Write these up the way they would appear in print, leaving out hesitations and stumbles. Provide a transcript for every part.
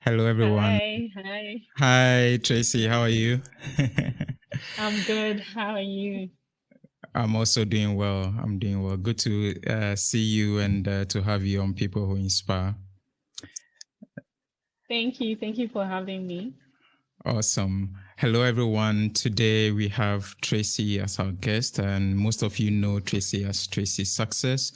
Hello, everyone. Hi. Hi, Tracy. How are you? I'm good. How are you? I'm also doing well. I'm doing well. Good to see you and to have you on People Who Inspire. Thank you. Thank you for having me. Awesome. Hello, everyone. Today we have Tracy as our guest, and most of you know Tracy as Tracy Sarkcess.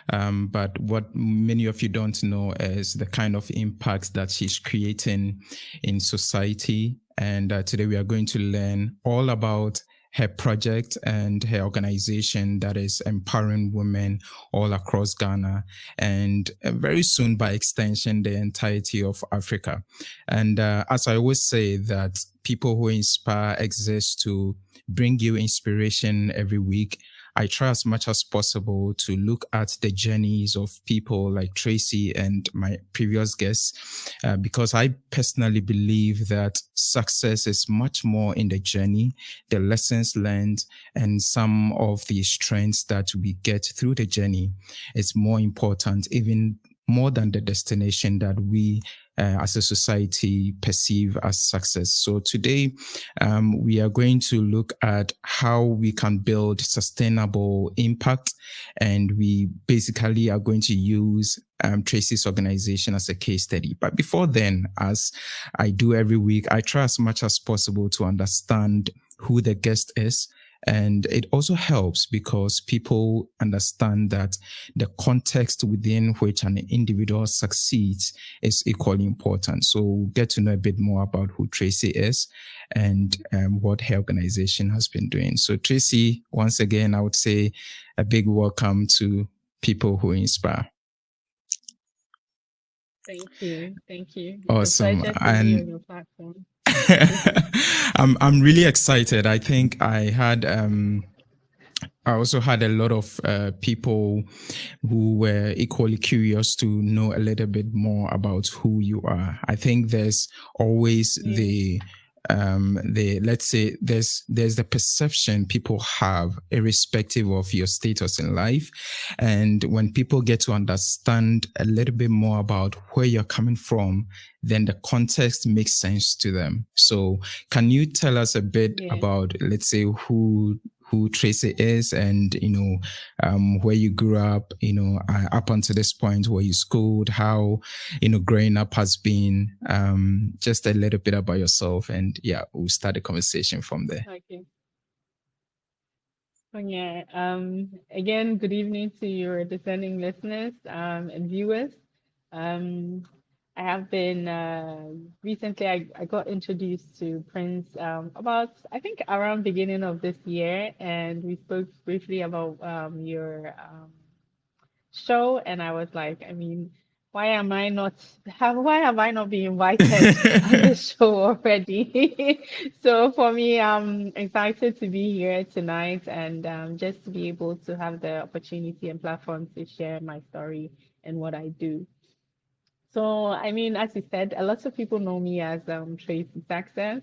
But what many of you don't know is the kind of impact that she's creating in society. And today we are going to learn all about her project and her organization that is empowering women all across Ghana and very soon, by extension, the entirety of Africa. And as I always say, that People Who Inspire exists to bring you inspiration every week. I try as much as possible to look at the journeys of people like Tracy and my previous guests, because I personally believe that success is much more in the journey, the lessons learned, and some of the strengths that we get through the journey. It's more important, even more than the destination that we as a society perceive as success. So today, we are going to look at how we can build sustainable impact, and we basically are going to use Tracy's organization as a case study. But before then, as I do every week, I try as much as possible to understand who the guest is. And it also helps because people understand that the context within which an individual succeeds is equally important. So we'll get to know a bit more about who Tracy is and what her organization has been doing. So Tracy, once again, I would say a big welcome to People Who Inspire. Thank you. Thank you. It's Awesome. a pleasure to be on your platform. I'm really excited. I think I also had a lot of people who were equally curious to know a little bit more about who you are. I think there's always the let's say there's the perception people have irrespective of your status in life, and when people get to understand a little bit more about where you're coming from, then the context makes sense to them. So can you tell us a bit about, let's say, who Tracy is, and where you grew up, up until this point, where you schooled, how growing up has been, just a little bit about yourself, and we'll start the conversation from there. Okay. Again, good evening to your discerning listeners and viewers. I have been recently. I got introduced to Prince about, I think, around beginning of this year, and we spoke briefly about your show, and I was like, I mean, why have I not been invited on this show already? So for me, I'm excited to be here tonight, and just to be able to have the opportunity and platform to share my story and what I do. So, I mean, as you said, a lot of people know me as Tracy Sarkcess,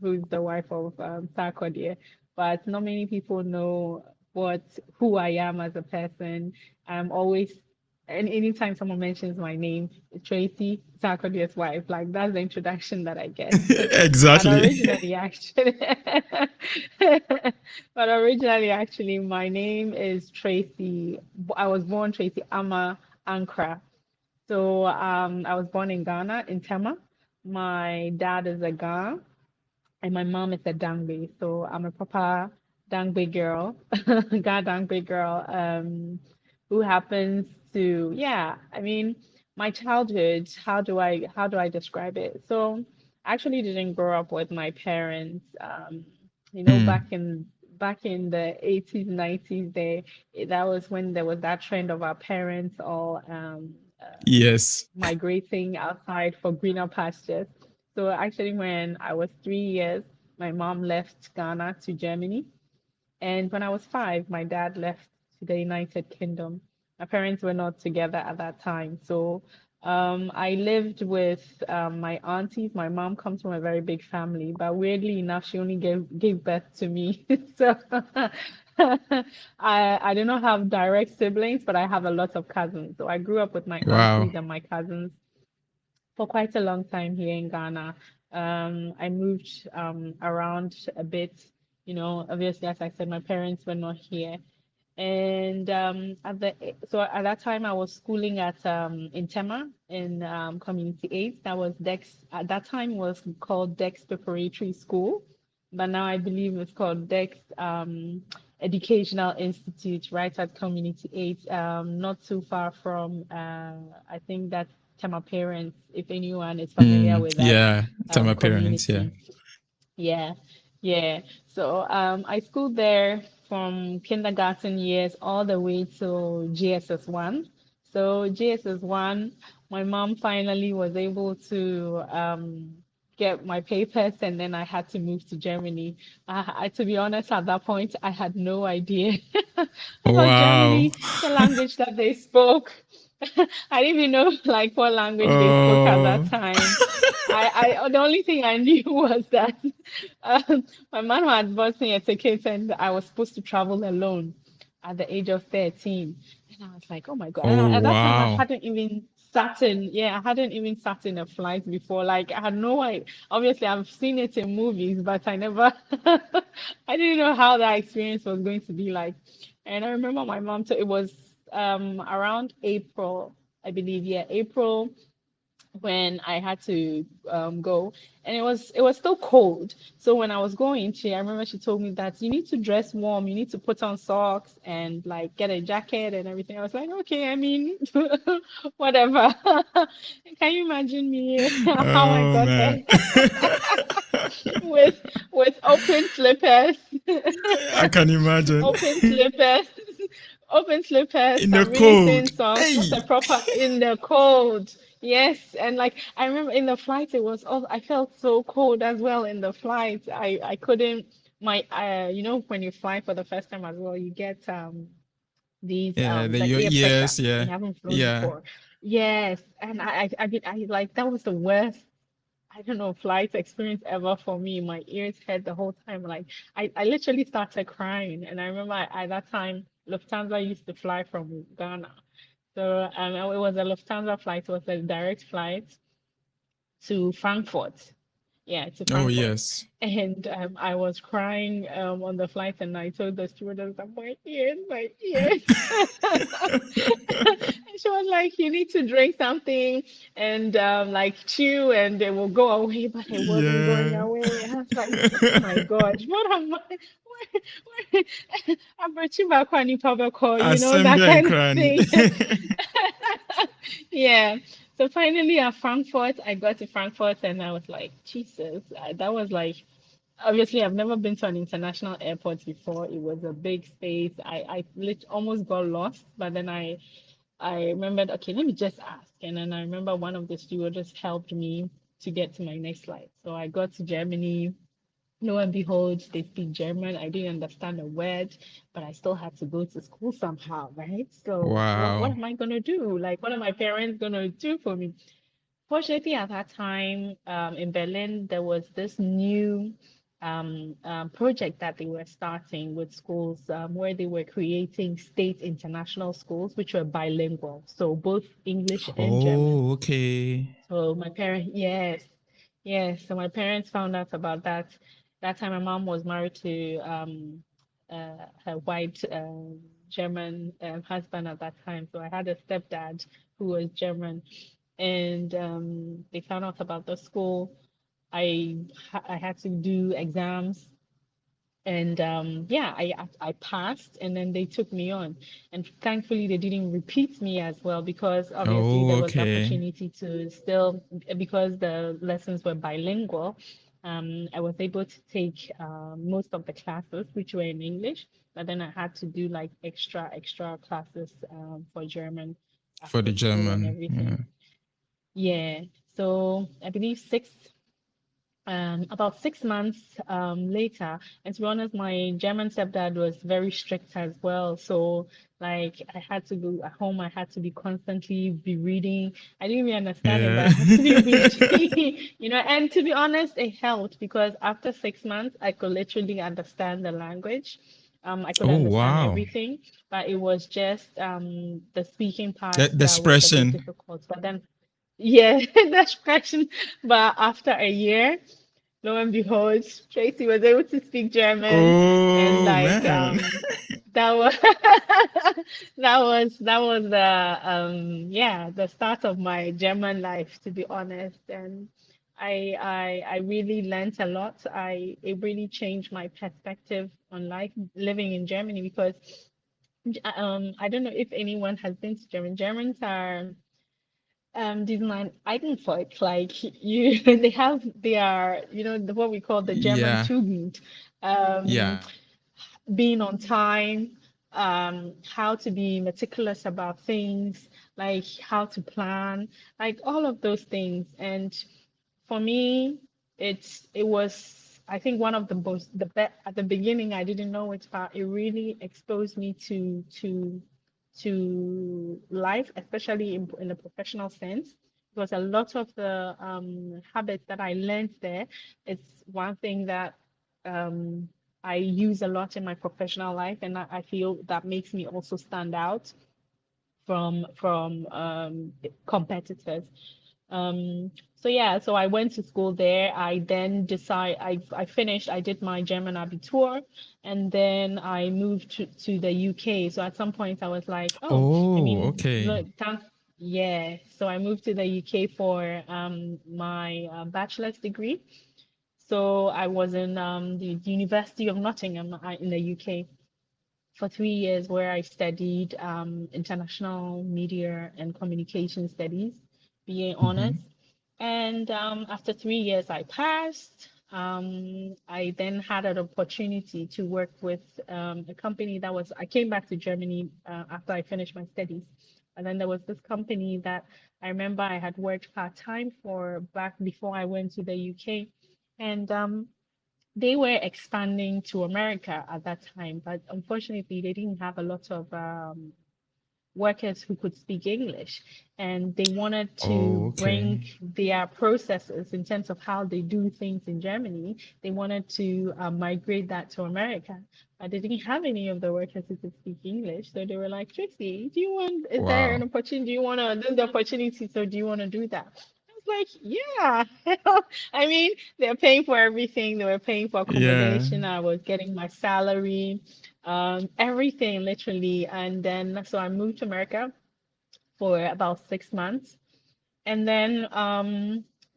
who's the wife of Sarkodie, but not many people know who I am as a person. I'm always, and anytime someone mentions my name, Tracy Sarkodie's wife, like that's the introduction that I get. But Exactly. originally, actually, but originally, my name is Tracy. I was born Tracy Ama Ankra. So I was born in Ghana, in Tema. My dad is a Ga, and my mom is a Dangbe. So I'm a proper Dangbe girl, Ga Dangbe girl, who happens to, yeah, I mean, my childhood, how do I describe it? So I actually didn't grow up with my parents. Back in the 80s, 90s, that was when there was that trend of our parents all Yes. migrating outside for greener pastures. So actually, when I was 3 years, my mom left Ghana to Germany. And when I was 5, my dad left to the United Kingdom. My parents were not together at that time. So I lived with my aunties. My mom comes from a very big family, but weirdly enough, she only gave birth to me. So I do not have direct siblings, but I have a lot of cousins. So I grew up with my Wow. aunties and my cousins for quite a long time here in Ghana. I moved around a bit. Obviously, as I said, my parents were not here. And at that time, I was schooling at in Tema in Community 8. That was Dex. At that time, was called Dex Preparatory School, but now I believe it's called Dex Educational Institute, right at Community 8, not too far from. I think that Tema Parents, if anyone is familiar with that Yeah. Tell my parents. Yeah. community. Yeah. Yeah. So I schooled there from kindergarten years all the way to GSS1. So GSS1, my mom finally was able to get my papers, and then I had to move to Germany. To be honest, at that point, I had no idea about Wow. Germany, the language that they spoke. I didn't even know like what language they spoke at that Oh, time. The only thing I knew was that my mom had bought me a ticket and I was supposed to travel alone at the age of 13. And I was like, oh my God. And oh, at that time, wow. I hadn't even sat in a flight before. Like, I had no idea. Obviously, I've seen it in movies, but I never, I didn't know how that experience was going to be like. And I remember my mom, so it was around April, I believe, yeah, April when I had to go, and it was still cold. So when I was going, I remember she told me that you need to dress warm, you need to put on socks and like get a jacket and everything. I was like, okay, I mean, whatever. Can you imagine me how I Oh, got there man. with open slippers, I can imagine. open slippers, open slippers, In the some really cold. thin socks, just a Hey. proper in the cold. Yes, and like I remember in the flight, it was all I felt so cold as well in the flight. I couldn't my when you fly for the first time as well, you get these Yeah, the your ear pressure ears. when Yeah. you haven't flown Yeah. before. Yes, and I like that was the worst, I don't know, flight experience ever for me. My ears hurt the whole time. Like I literally started crying. And I remember at that time, Lufthansa used to fly from Ghana. So it was a Lufthansa flight. It was a direct flight to Frankfurt. Yeah, to Oh, Frankfurt. yes. And I was crying on the flight, and I told the stewardess that my ears, my ears. And she was like, "You need to drink something and like chew, and it will go away." But it wasn't going Yeah. away. And I was like, "Oh my God, what am I? I'm that Assembly and kind of cranny. thing." Yeah. So finally at Frankfurt, I got to Frankfurt and I was like, Jesus, that was like, obviously I've never been to an international airport before. It was a big space. Almost got lost, but then I remembered, okay, let me just ask. And then I remember one of the stewardess helped me to get to my next flight. So I got to Germany. Lo and behold, they speak German. I didn't understand a word, but I still had to go to school somehow, right? So what Wow. am I gonna do? Like, what are my parents gonna do for me? Fortunately, at that time, in Berlin, there was this new project that they were starting with schools, where they were creating state international schools, which were bilingual, so both English and German. Oh, okay. So my parents, yes, yes. So my parents found out about that. That time, my mom was married to her white German husband at that time. So I had a stepdad who was German, and they found out about the school. I had to do exams, and yeah, I passed, and then they took me on. And thankfully, they didn't repeat me as well, because obviously Oh, there was the okay. opportunity to still, because the lessons were bilingual. I was able to take most of the classes, which were in English, but then I had to do like extra classes for German For after the school and German. Yeah. everything. Yeah, so I believe about 6 months later, and to be honest, my German stepdad was very strict as well. So, like, I had to go at home, I had to be constantly be reading. I didn't really understand it, but Yeah. I had to be reading, and to be honest, it helped because after 6 months, I could literally understand the language. I could Oh, understand wow. everything, but it was just the speaking part The that was a bit expression. difficult. But then, yeah, that's question. But after a year, lo and behold, Tracy was able to speak German, and Oh, like man. that was that was the yeah, the start of my German life, to be honest. And I really learned a lot. It really changed my perspective on life living in Germany, because I don't know if anyone has been to Germany. Germans are These man Eigenfolk, like you, they have their, what we call the German Yeah, Tugend, um, yeah. being on time, how to be meticulous about things, like how to plan, like all of those things. And for me, it was, I think, one of the most the best at the beginning. I didn't know it, but it really exposed me to life, especially in a professional sense. Because a lot of the habits that I learned there, it's one thing that um, I use a lot in my professional life, and I feel that makes me also stand out from competitors. So yeah, so I went to school there. I then I finished, I did my German Abitur, and then I moved to the UK. So at some point I was like, oh, I Oh, mean, okay. look, yeah. So I moved to the UK for my bachelor's degree. So I was in the University of Nottingham in the UK for 3 years, where I studied international media and communication studies, BA honors. Mm-hmm. And after 3 years, I passed. I then had an opportunity to work with a company I came back to Germany after I finished my studies. And then there was this company that I remember I had worked part-time for back before I went to the UK. And they were expanding to America at that time, but unfortunately, they didn't have a lot of workers who could speak English, and they wanted to Oh, okay. bring their processes in terms of how they do things in Germany. They wanted to migrate that to America, but they didn't have any of the workers who could speak English. So they were like, Tracy, is there an Wow. opportunity? Do you want to, there's the opportunity, so do you want to do that? I was like, yeah. I mean, they're paying for everything. They were paying for Yeah. accommodation. I was getting my salary, everything literally. And then so I moved to America for about 6 months. And then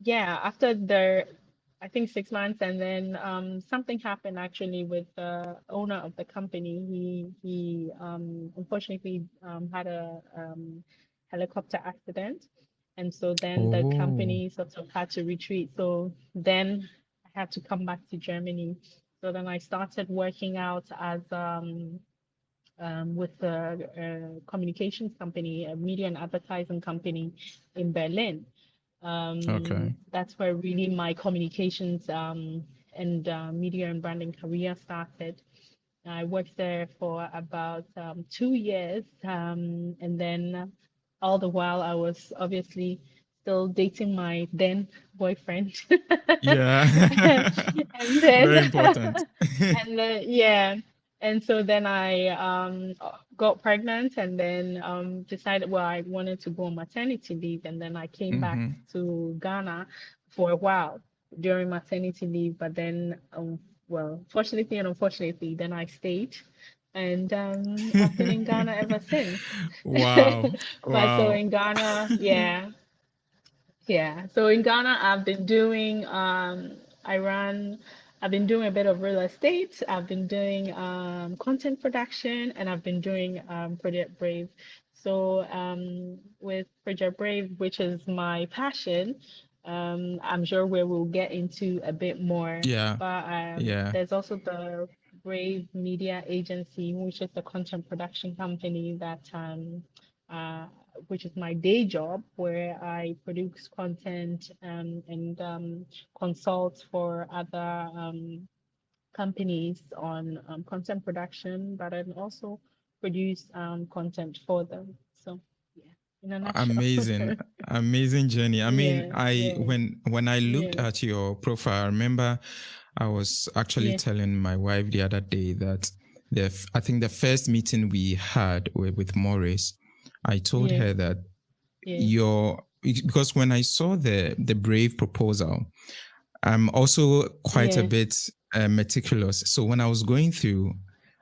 yeah, after I think 6 months, and then something happened actually with the owner of the company. He unfortunately had a helicopter accident. And so then the Oh, company sort of had to retreat. So then I had to come back to Germany. So then I started working out as with a communications company, a media and advertising company in Berlin. okay. That's where really my communications and media and branding career started. I worked there for about 2 years, and then all the while I was obviously still dating my then boyfriend. Yeah. And then Very important. yeah, and so then I got pregnant, and then decided, well, I wanted to go on maternity leave, and then I came back Mm-hmm. to Ghana for a while during maternity leave, but then well, fortunately and unfortunately, then I stayed, and I've been in Ghana ever since. Wow. But so Wow. in Ghana, yeah, yeah. So in Ghana, I run, I've been doing a bit of real estate. I've been doing content production, and I've been doing Project Brave. So with Project Brave, which is my passion, I'm sure we will get into a bit more. Yeah. But Yeah. there's also the Brave Media Agency, which is the content production company that uh, which is my day job, where I produce content and consult for other companies on content production, but I also produce content for them. So, yeah, in a nutshell. Amazing. Amazing journey. I mean, Yeah, I yeah, when I looked yeah, at your profile, I remember I was actually yeah, telling my wife the other day that I think the first meeting we had with Morris, I told yeah, her that yeah, your because when I saw the Brave proposal, I'm also quite a yeah, bit meticulous. So when I was going through,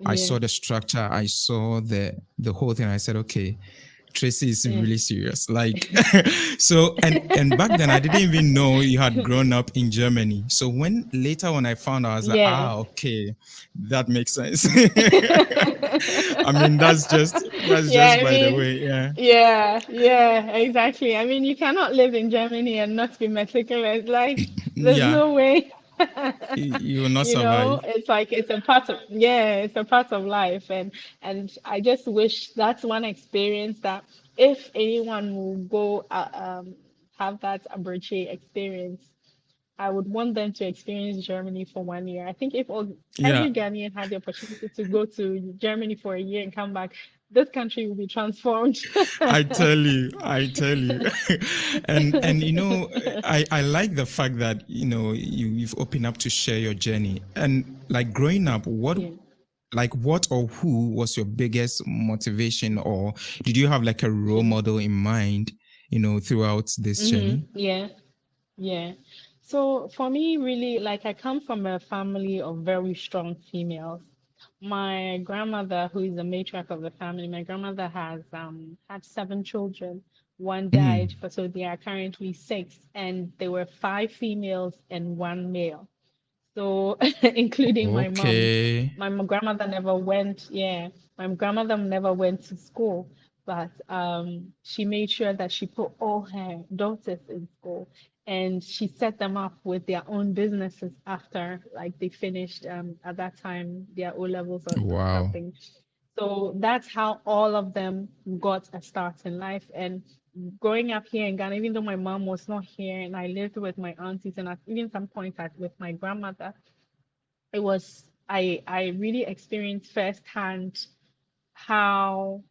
I yeah, saw the structure, I saw the whole thing. I said, okay, Tracy is Yeah. really serious. Like, so, and back then I didn't even know you had grown up in Germany. So when I found out, I was like, Yeah. ah, okay, that makes sense. I mean, that's Yeah, just I by the mean, way. Yeah. yeah, exactly. I mean, you cannot live in Germany and not be meticulous. Like, there's Yeah. no way. You will not You know, survive. it's like it's a part of, yeah, it's a part of life. And I just wish that's one experience that if anyone will go have that Aberche experience, I would want them to experience Germany for 1 year. I think if Yeah. every Ghanaian had the opportunity to go to Germany for a year and come back, this country will be transformed. I tell you. And I like the fact that, you've opened up to share your journey. And like growing up, Yeah. what or who was your biggest motivation, or did you have like a role Mm. model in mind, throughout this journey? Yeah. Yeah. So for me, really, like I come from a family of very strong females. My grandmother, who is the matriarch of the family, my grandmother has had 7 children. One died, Mm. but so they are currently 6, and there were 5 females and 1 male. So including my mom. Okay. My grandmother never went, yeah, my grandmother never went to school, but she made sure that she put all her daughters in school, and she set them up with their own businesses after like they finished at that time their O levels or Wow. something. So that's how all of them got a start in life. And growing up here in Ghana, even though my mom was not here and I lived with my aunties and at even some point with my grandmother, it was I really experienced firsthand how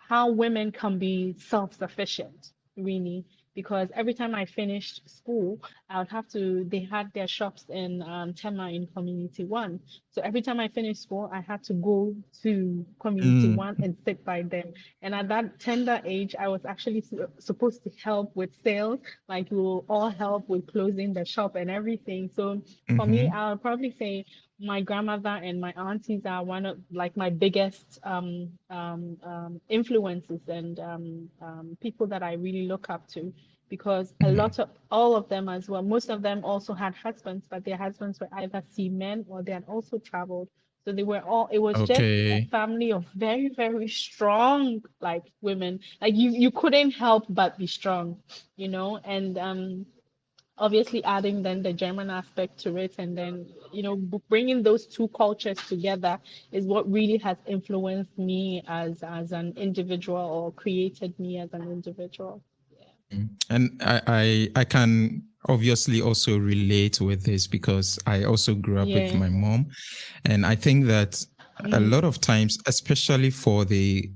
how women can be self-sufficient, really. Because every time I finished school, I would have to, they had their shops in Tema in Community One. So every time I finished school, I had to go to Community Mm. One and sit by them. And at that tender age, I was actually supposed to help with sales, like we will all help with closing the shop and everything. So for me, Mm-hmm. I'll probably say my grandmother and my aunties are one of like my biggest influences and people that I really look up to because a Mm. lot of all of them as well. Most of them also had husbands, but their husbands were either seamen or they had also traveled. So they were all. It was just a Okay. family of very very strong like women. Like you couldn't help but be strong, and obviously adding then the German aspect to it, and then bringing those two cultures together is what really has influenced me as an individual or created me as an individual. And I can obviously also relate with this because I also grew up with Yeah. my mom. And I think that a Mm, lot of times, especially for the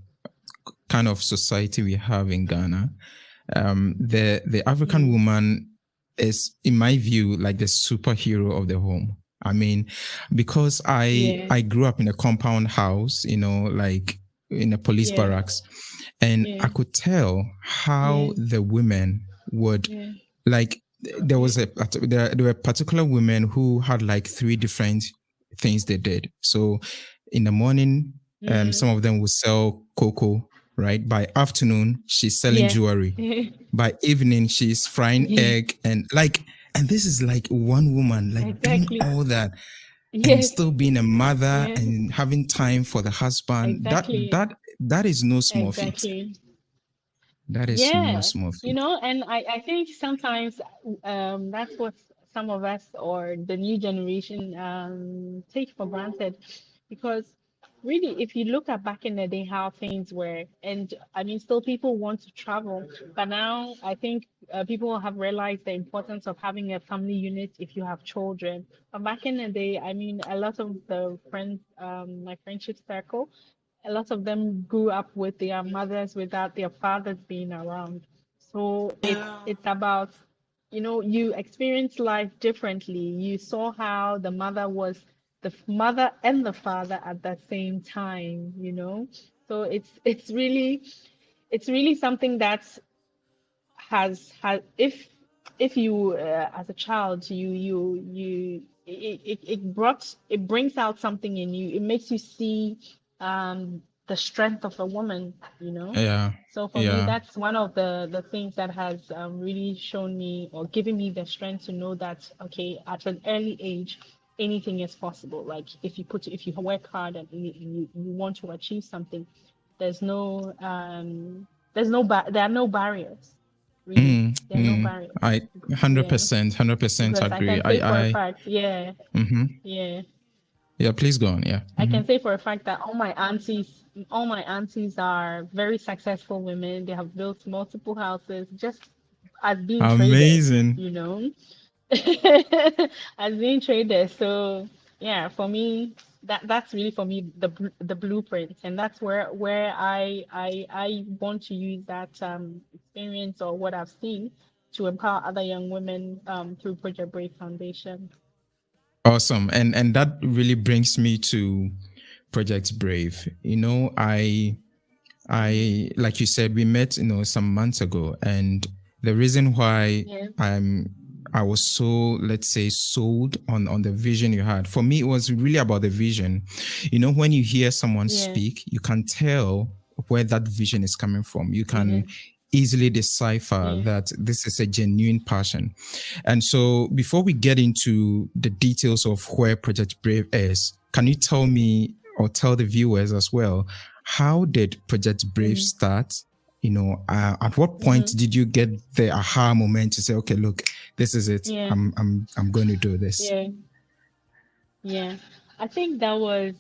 kind of society we have in Ghana, the African mm, woman is, in my view, like the superhero of the home. I mean, because I yeah. I grew up in a compound house, like in a police Yeah. barracks, and I Yeah. could tell how Yeah. the women would Yeah. like. There were particular women who had like three different things they did. So in the morning, Mm, some of them would sell cocoa, right? By afternoon, she's selling yeah. jewelry. By evening, she's frying Yeah. egg and this is like one woman, like doing Exactly. all that and Yes. still being a mother Yeah. and having time for the husband. That Exactly. that that is no small feat. Exactly. That is no Yeah, small feat. and I think sometimes that's what some of us or the new generation take for granted because really if you look at back in the day how things were, and I mean still people want to travel, but now I think people have realized the importance of having a family unit if you have children. But back in the day, I mean a lot of the friends, my friendship circle, a lot of them grew up with their mothers without their fathers being around. So it's about, you experience life differently. You saw how the mother was the mother and the father at the same time. So it's really something that has if you as a child it brings out something in you. It makes you see the strength of a woman, you know. Yeah. So for me, Yeah. that's one of the things that has really shown me or given me the strength to know that, okay, at an early age, anything is possible. Like if you work hard and you want to achieve something, there's no there are no barriers, really. Mm, There are no mm. barriers. I Yeah, 100% because I agree. can say for a fact, yeah, yeah. Yeah, please go on. Yeah. I can say for a fact that all my aunties are very successful women. They have built multiple houses just as being traders, Amazing. you know, as being traders. So yeah, for me, that's really for me the blueprint, and that's where I want to use that experience or what I've seen to empower other young women through Project Brave Foundation. Awesome. And that really brings me to Project Brave. I like you said, we met, some months ago, and the reason why Yeah, I was so, let's say, sold on the vision you had. For me, it was really about the vision. When you hear someone yeah, speak, you can tell where that vision is coming from. You yeah, can easily decipher yeah. that this is a genuine passion. And so before we get into the details of where Project Brave is, can you tell me or tell the viewers as well, how did Project Brave Mm, start? At what point mm-hmm. did you get the aha moment to say, okay, look, this is it. Yeah, I'm going to do this. yeah, yeah. I think that was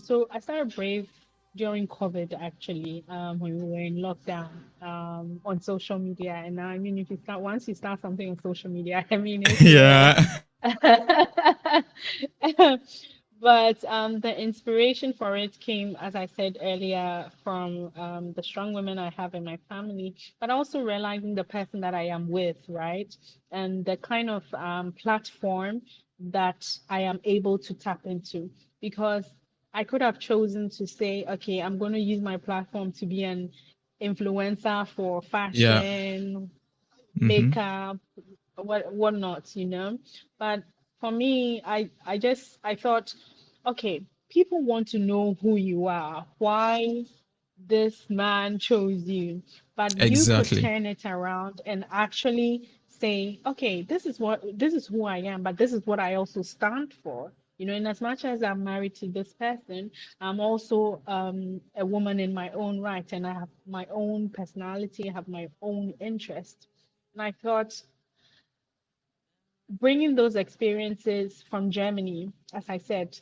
so I started Brave during COVID actually, when we were in lockdown, on social media. And now I mean if you start once you start something on social media, I mean it's there. Yeah. But the inspiration for it came, as I said earlier, from the strong women I have in my family, but also realizing the person that I am with, right? And the kind of platform that I am able to tap into. Because I could have chosen to say, okay, I'm going to use my platform to be an influencer for Yeah. fashion, Mm-hmm. makeup, whatnot, you know. But for me, I thought, okay, people want to know who you are, why this man chose you, but you could Exactly. turn it around and actually say, okay, this is who I am, but this is what I also stand for. You know, in as much as I'm married to this person, I'm also a woman in my own right, and I have my own personality, I have my own interest. And I thought bringing those experiences from Germany, as I said,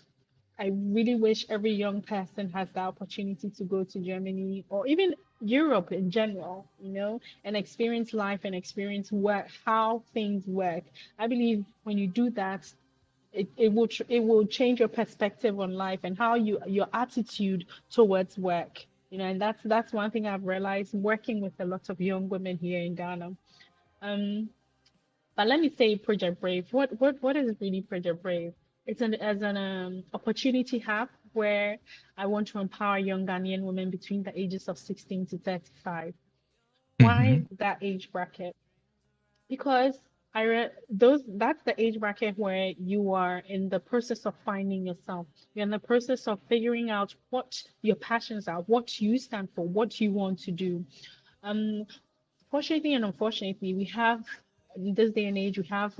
I really wish every young person has the opportunity to go to Germany or even Europe in general, you know, and experience life and experience work, how things work. I believe when you do that, it will change your perspective on life and how your attitude towards work. You know, and that's one thing I've realized working with a lot of young women here in Ghana. Um, but let me say Project Brave. What is really Project Brave? It's an opportunity hub where I want to empower young Ghanaian women between the ages of 16 to 35. Why Mm-hmm. that age bracket? Because I read those that's the age bracket where you are in the process of finding yourself. You're in the process of figuring out what your passions are, what you stand for, what you want to do. Um, Fortunately and unfortunately, we have in this day and age we have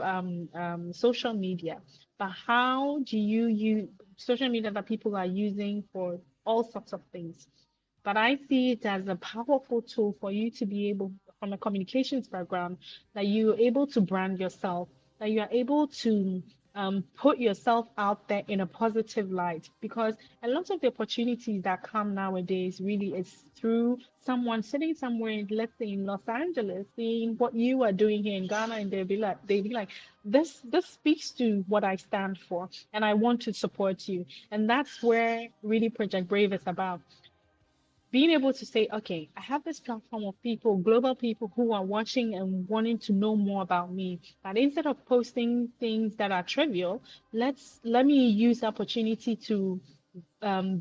social media. But how do you use social media that people are using for all sorts of things? But I see it as a powerful tool for you to be able, from a communications background, that you're able to brand yourself, that you are able to put yourself out there in a positive light. Because a lot of the opportunities that come nowadays really is through someone sitting somewhere, let's say in Los Angeles, seeing what you are doing here in Ghana, and they'll be like, this speaks to what I stand for, and I want to support you. And that's where really Project Brave is about being able to say, okay, I have this platform of people, global people who are watching and wanting to know more about me. But instead of posting things that are trivial, let me use the opportunity to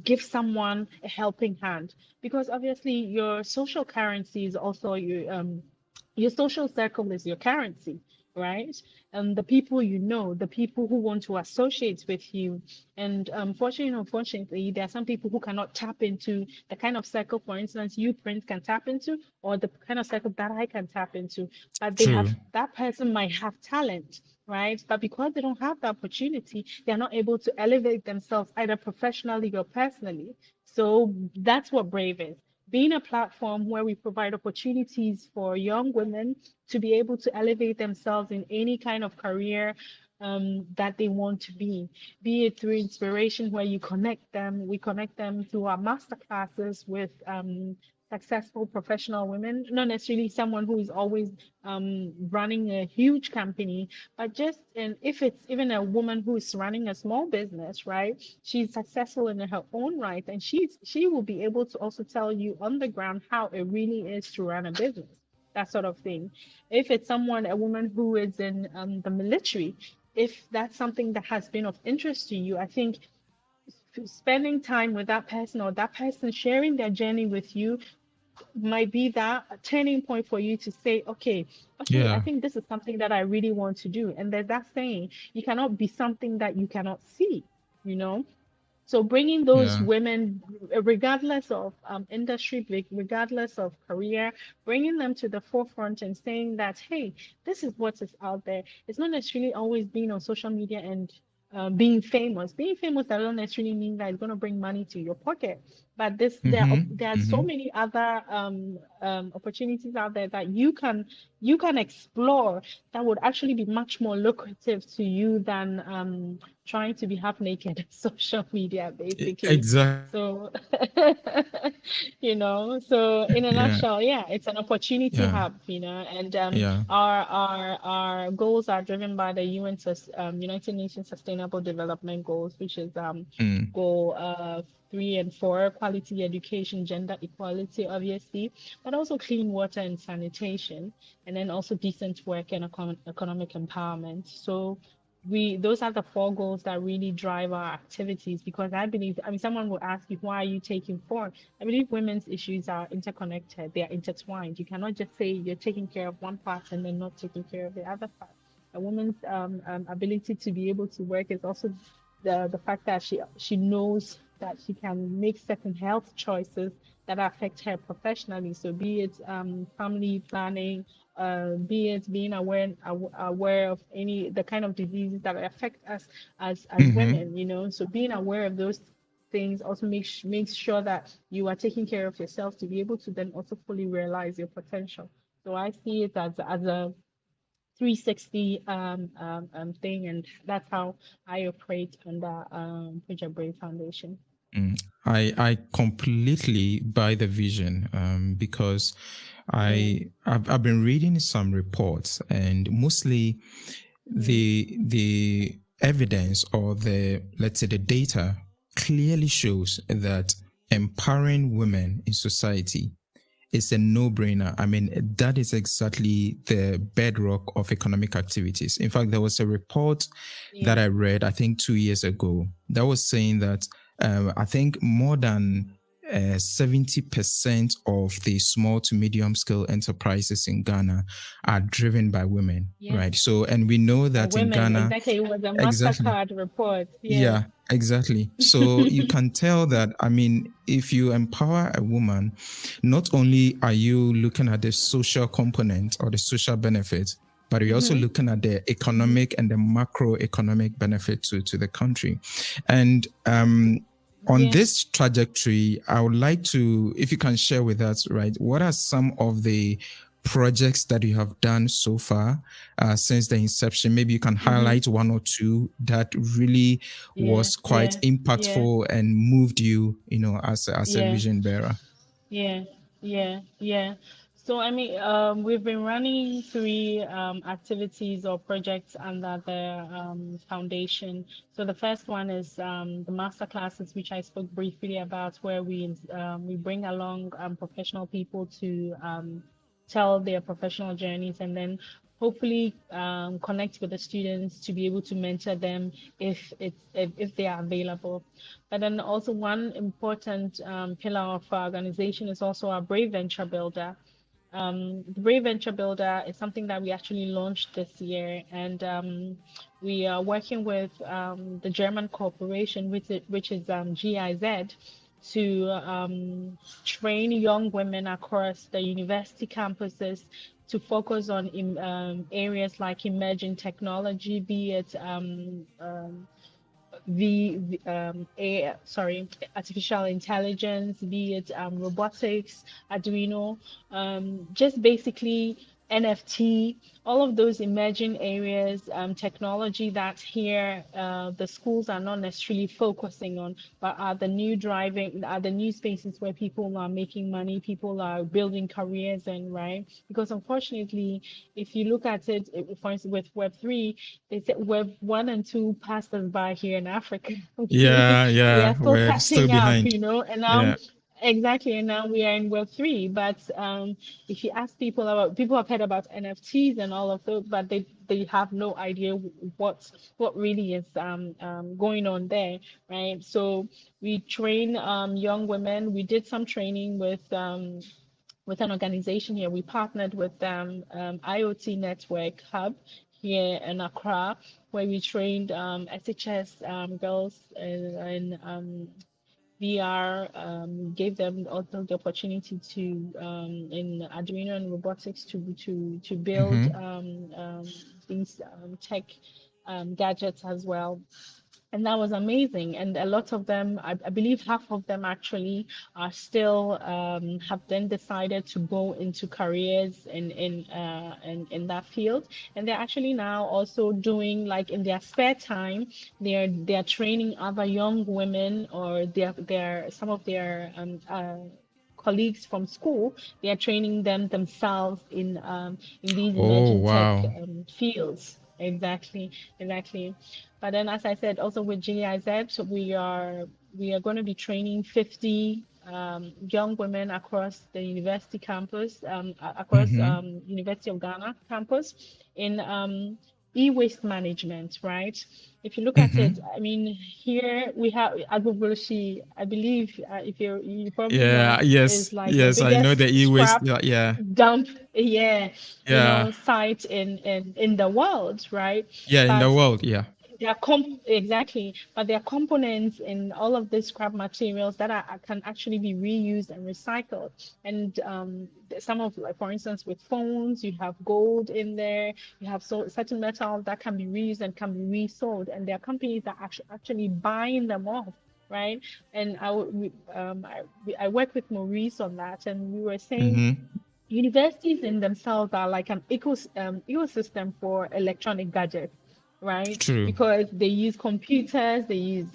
give someone a helping hand. Because obviously your social currency is also your social circle is your currency. right? The people you know, the people who want to associate with you. And fortunately, unfortunately, there are some people who cannot tap into the kind of circle, for instance, you, Prince, can tap into, or the kind of circle that I can tap into. But they have, True. that person might have talent, right? But because they don't have the opportunity, they're not able to elevate themselves either professionally or personally. So that's what Brave is. Being a platform where we provide opportunities for young women to be able to elevate themselves in any kind of career that they want to be it through inspiration where you connect them, we connect them through our master classes with successful professional women, not necessarily someone who is always running a huge company, but just, and if it's even a woman who is running a small business, right? She's successful in her own right, and she will be able to also tell you on the ground how it really is to run a business, that sort of thing. If it's someone, a woman who is in the military, if that's something that has been of interest to you, I think spending time with that person or that person sharing their journey with you might be that a turning point for you to say, okay, I Yeah. think this is something that I really want to do. And there's that saying, you cannot be something that you cannot see, you know? So bringing those Yeah. women, regardless of industry, regardless of career, bringing them to the forefront and saying that, hey, this is what is out there. It's not necessarily always being on social media and being famous. Being famous doesn't necessarily mean that it's going to bring money to your pocket. But Mm-hmm. there are so Mm-hmm. many other opportunities out there that you can explore that would actually be much more lucrative to you than trying to be half naked on social media, basically. Exactly. So, so in a Yeah. nutshell, yeah, it's an opportunity Yeah. hub, and Yeah. our goals are driven by the United Nations Sustainable Development Goals, which is Mm. goal 3 and 4, quality education, gender equality, obviously, but also clean water and sanitation, and then also decent work and economic empowerment. So those are the 4 goals that really drive our activities, because I mean, someone will ask you, why are you taking 4? I believe women's issues are interconnected, they are intertwined. You cannot just say you're taking care of one part and then not taking care of the other part. A woman's ability to be able to work is also the fact that she knows that she can make certain health choices that affect her professionally. So be it family planning, be it being aware of any the kind of diseases that affect us as Mm-hmm. women. So being aware of those things also makes sure that you are taking care of yourself to be able to then also fully realize your potential. So I see it as a 360 thing, and that's how I operate under Project Brave Foundation. Mm. I completely buy the vision because Mm, I've been reading some reports, and mostly mm, the evidence, or the, let's say, the data clearly shows that empowering women in society is a no-brainer. I mean, that is exactly the bedrock of economic activities. In fact, there was a report that yeah, I read, I think 2 years ago, that was saying that I think more than 70% of the small to medium scale enterprises in Ghana are driven by women, yeah. right? So, and we know By that in women, Ghana, exactly. It was a exactly. Mastercard report. Yeah. Yeah, exactly. So you can tell that, I mean, if you empower a woman, not only are you looking at the social component or the social benefit, but you're also Mm-hmm. looking at the Mm-hmm. economic and the macroeconomic benefit to the country. And on Yeah. this trajectory, I would like to, if you can share with us, right, what are some of the projects that you have done so far since the inception? Maybe you can Mm-hmm. highlight one or two that really Yeah. was quite Yeah. Yeah. impactful and moved you, as a Yeah. vision bearer. Yeah, yeah. So I mean, we've been running 3 activities or projects under the foundation. So the first one is the master classes, which I spoke briefly about, where we bring along professional people to tell their professional journeys, and then hopefully connect with the students to be able to mentor them if they are available. But then also one important pillar of our organization is also our Brave Venture Builder. The Brave Venture Builder is something that we actually launched this year, and we are working with the German corporation, which is GIZ, to train young women across the university campuses to focus on areas like emerging technology, be it artificial intelligence, be it robotics, Arduino, just basically NFT, all of those emerging areas, technology that here the schools are not necessarily focusing on, but are the new spaces where people are making money, people are building careers in, right? Because unfortunately, if you look at it, for instance, with Web3, they said Web 1 and 2 passed us by here in Africa. Yeah, We yeah, are still we're still catching up, behind. and now Yeah. exactly, and now we are in Web 3. But if you ask people have heard about NFTs and all of those, but they have no idea what really is going on there, right? So we train young women. We did some training with an organization here. We partnered with IoT Network Hub here in Accra, where we trained SHS girls in VR, gave them also the opportunity to in Arduino and robotics to build Mm-hmm. these tech gadgets as well, and that was amazing. And a lot of them, I believe half of them actually are still have then decided to go into careers in that field, and they're actually now also doing, like, in their spare time, they're training other young women, or they're some of their colleagues from school. They are training them themselves in these Oh, emerging tech wow. fields. Exactly, exactly. But then, as I said, also with GIZ, so we are going to be training 50 young women across the university campus, across Mm-hmm. University of Ghana campus in e-waste management, right? If you look at it, Mm-hmm. I mean, here we have Agbogbloshie, I believe, if you probably know, Yeah, is yes, like the yes, I know the biggest e-waste. scrap Yeah, yeah, dump, yeah, yeah, site in the world, right? yeah, in the But world. Yeah. exactly, but there are components in all of these scrap materials that can actually be reused and recycled. And some of, like, for instance, with phones, you have gold in there, you have certain metals that can be reused and can be resold, and there are companies that actually buying them off. Right, and I work with Maurice on that, and we were saying Mm-hmm. universities in themselves are like an ecosystem for electronic gadgets, right? True. Because they use computers, they use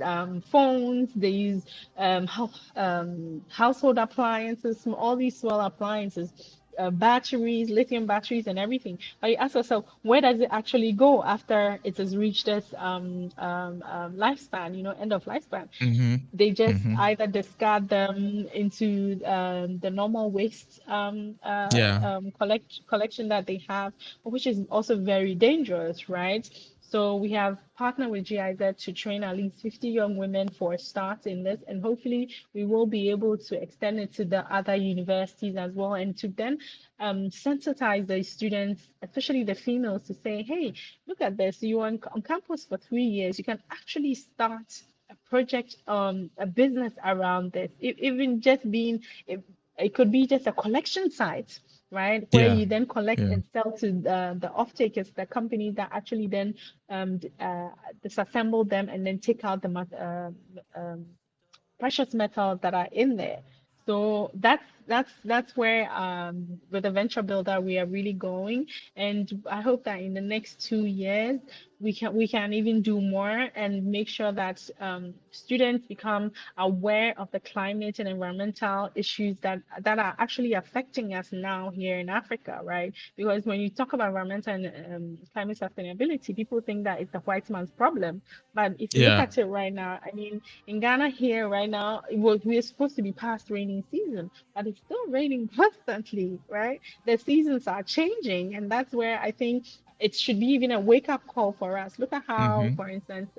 phones, they use household appliances, all these small appliances, batteries, lithium batteries, and everything. But you ask yourself, where does it actually go after it has reached its lifespan, end of lifespan? Mm-hmm. They just Mm-hmm. either discard them into the normal waste Yeah. collection that they have, which is also very dangerous, right? So we have partnered with GIZ to train at least 50 young women for a start in this, and hopefully we will be able to extend it to the other universities as well, and to then sensitize the students, especially the females, to say, hey, look at this, you're on campus for 3 years, you can actually start a project, a business around this. Even just being, it could be just a collection site, right? Where Yeah. you then collect Yeah. and sell to the off-takers, the companies that actually then disassemble them and then take out the precious metals that are in there. So that's where with the venture builder we are really going, and I hope that in the next 2 years we can even do more and make sure that students become aware of the climate and environmental issues that are actually affecting us now here in Africa, right? Because when you talk about environmental and climate sustainability, people think that it's the white man's problem, but if you look Yeah. at it right now, I mean, in Ghana here right now, we're supposed to be past raining season, but it's still raining constantly, right? The seasons are changing, and that's where I think it should be even a wake up call for us. Look at how, Mm-hmm. for instance,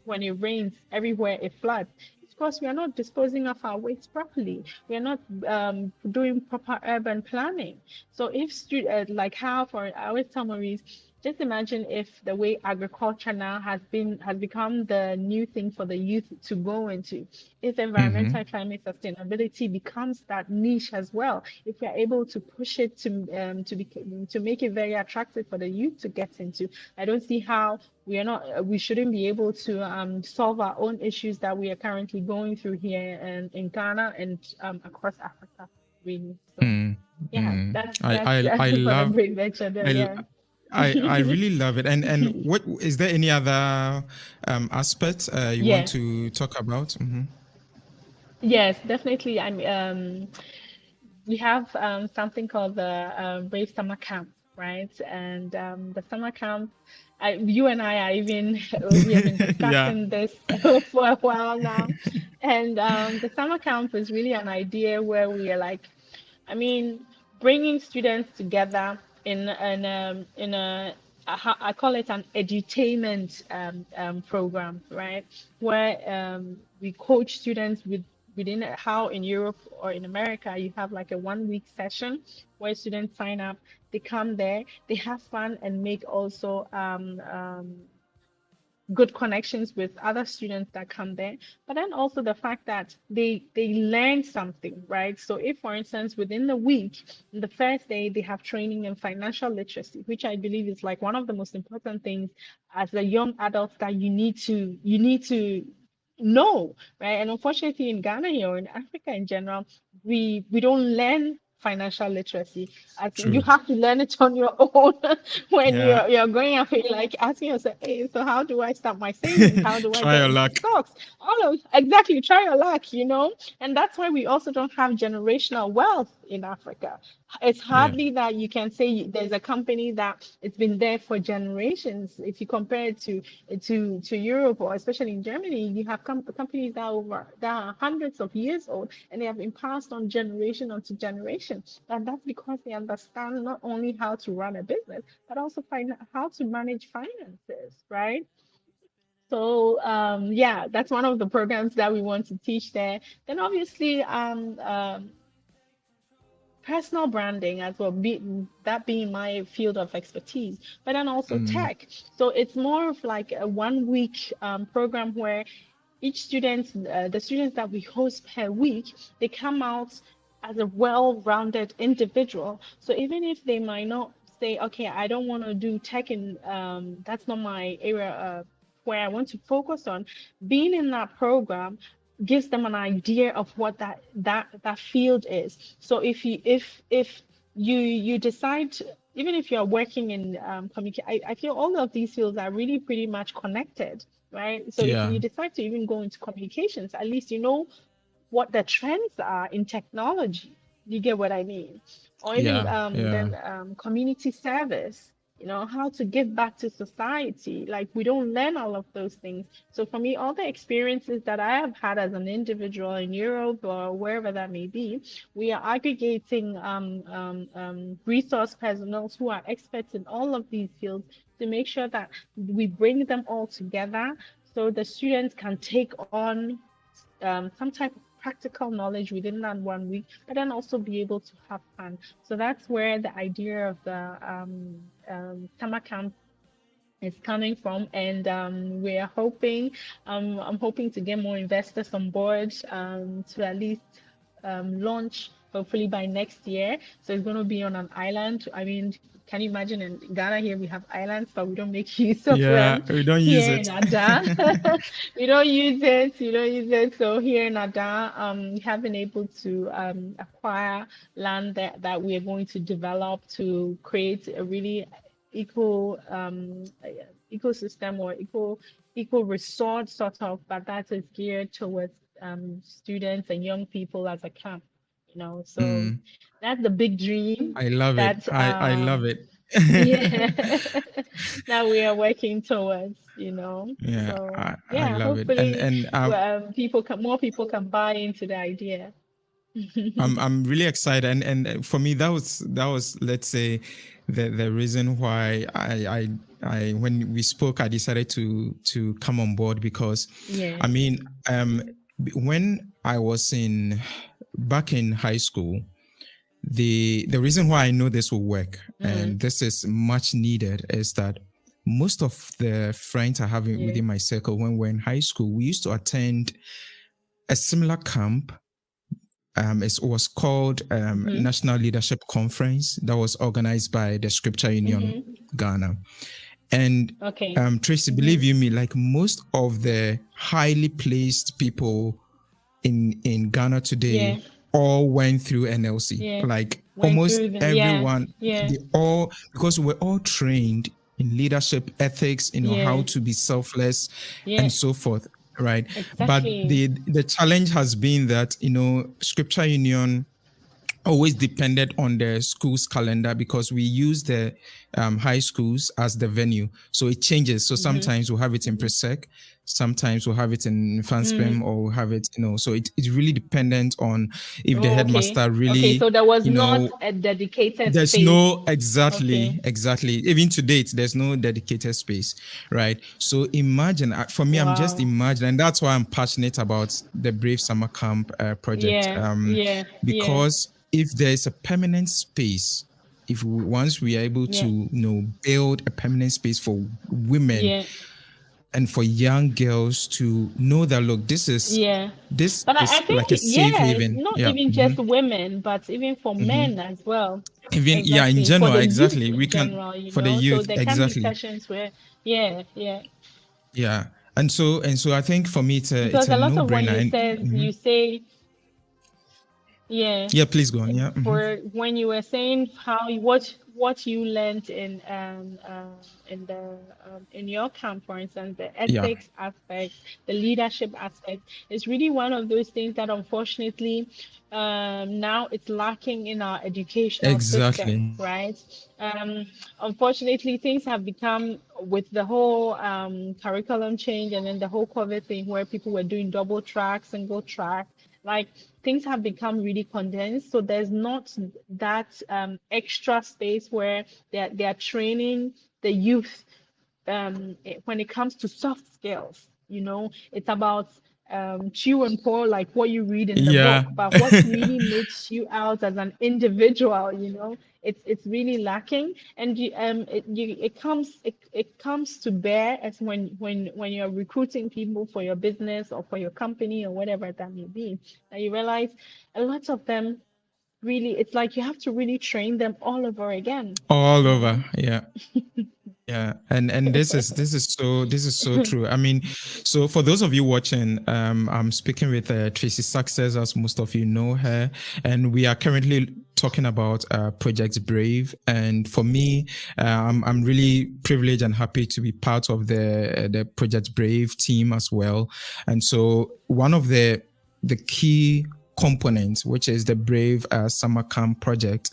when it rains everywhere, it floods. because we are not disposing of our waste properly. We are not doing proper urban planning. So if like how for our summaries, just imagine if the way agriculture now has become the new thing for the youth to go into. If Mm-hmm. environmental climate sustainability becomes that niche as well, if we are able to push it to make it very attractive for the youth to get into, I don't see how we shouldn't be able to solve our own issues that we are currently going through here and in Ghana and across Africa, really. So Mm, yeah, mm. that's I for the love brief lecture there. I Yeah. I really love it. And what is there any other aspect you want Yes, to talk about? Mm-hmm. yes, definitely. We have something called the Brave Summer Camp, right? And the summer camp, you and I are even we have been Yeah. discussing this for a while now. And the summer camp is really an idea where we are like, I mean, bringing students together in a I call it an edutainment program, right? Where we coach students within how in Europe or in America you have like a 1 week session where students sign up, they come there, they have fun and make also good connections with other students that come there, but then also the fact that they learn something, right? So if for instance within the week, the first day they have training in financial literacy, which I believe is like one of the most important things as a young adult that you need to know, right? And unfortunately in Ghana here or in Africa in general, we don't learn financial literacy. As in, you True. have to learn it on your own when Yeah. you're going up and like asking yourself, hey, so how do I start my savings? How do I Try get your into luck. stocks? All of exactly, try your luck, you know? And that's why we also don't have generational wealth in Africa. It's Yeah. hardly that you can say there's a company that it's been there for generations. If you compare it to Europe or especially in Germany, you have companies that are hundreds of years old and they have been passed on generation onto generation. And that's because they understand not only how to run a business, but also find how to manage finances, right? So yeah, that's one of the programs that we want to teach there. Then obviously personal branding as well, that being my field of expertise, but then also Mm, tech. So it's more of like a 1 week program where each student, the students that we host per week, they come out as a well-rounded individual. So even if they might not say, okay, I don't want to do tech and that's not my area where I want to focus on, being in that program gives them an idea of what that field is. So if you decide even if you're working in communication, I feel all of these fields are really pretty much connected, right? So if yeah. you decide to even go into communications, at least you know what the trends are in technology. You get what I mean? Or even Yeah. Yeah. then community service, how to give back to society. Like we don't learn all of those things. So for me, all the experiences that I have had as an individual in Europe or wherever that may be, we are aggregating resource personnel who are experts in all of these fields to make sure that we bring them all together so the students can take on some type of practical knowledge within that 1 week, but then also be able to have fun. So that's where the idea of the summer camp is coming from, and we are hoping, I'm hoping to get more investors on board to at least launch hopefully by next year. So it's going to be on an island. I mean, can you imagine in Ghana here we have islands, but we don't make use of Yeah. them. We don't use Here in it. Ada, we don't use it. We don't use it. So here in Ada, we have been able to acquire land that we are going to develop to create a really eco ecosystem or eco resort sort of, but that is geared towards students and young people as a camp, so Mm, that's the big dream I love it. that I love it. yeah that we are working towards, Yeah, so I yeah, love it. And hopefully and more people can buy into the idea. I'm really excited, and for me that was let's say the reason why I when we spoke I decided to come on board because Yes. I mean when I was back in high school, the reason why I know this will work and this is much needed is that most of the friends I have within my circle, when we're in high school, we used to attend a similar camp. It was called National Leadership Conference that was organized by the Scripture Union Ghana. And Tracy, believe you me, like most of the highly placed people in Ghana today all went through NLC. Like almost everyone, they all, because we're all trained in leadership ethics, how to be selfless and so forth, right? Exactly. But the challenge has been that, Scripture Union always depended on the school's calendar because we use the high schools as the venue. So it changes. So sometimes we'll have it in Presec, sometimes we'll have it in Fanspem, or we'll have it, so it's really dependent on if the headmaster really, so there was not a dedicated there's space. no, exactly. Even to date, there's no dedicated space, right? So imagine, for me, I'm just imagining, and that's why I'm passionate about the Brave Summer Camp project. Because if there's a permanent space, once we are able to build a permanent space for women and for young girls to know that, look, this is I think, like a safe haven. Not even just women, but even for men as well. Even in general, exactly. We can general, for the youth, so there exactly. can be sessions where And so I think for me it's because a a lot of what no-brainer. you say Please go on. For when you were saying what you learned in your camp, for instance, the ethics aspect, the leadership aspect, is really one of those things that unfortunately now it's lacking in our educational system, right? Unfortunately, things have become, with the whole curriculum change and then the whole COVID thing, where people were doing double track, single track, like things have become really condensed. So there's not that extra space where they're training the youth when it comes to soft skills. It's about chew and pour, like what you read in the book, but what really makes you out as an individual, it's really lacking. And it comes to bear as when you're recruiting people for your business or for your company or whatever that may be, and you realize a lot of them really, it's like you have to really train them all over again. And this is so true. I mean, so for those of you watching, I'm speaking with Tracy Sarkcess, as most of you know her, and we are currently talking about Project Brave. And for me, I'm really privileged and happy to be part of the Project Brave team as well. And so one of the key components, which is the Brave Summer Camp project,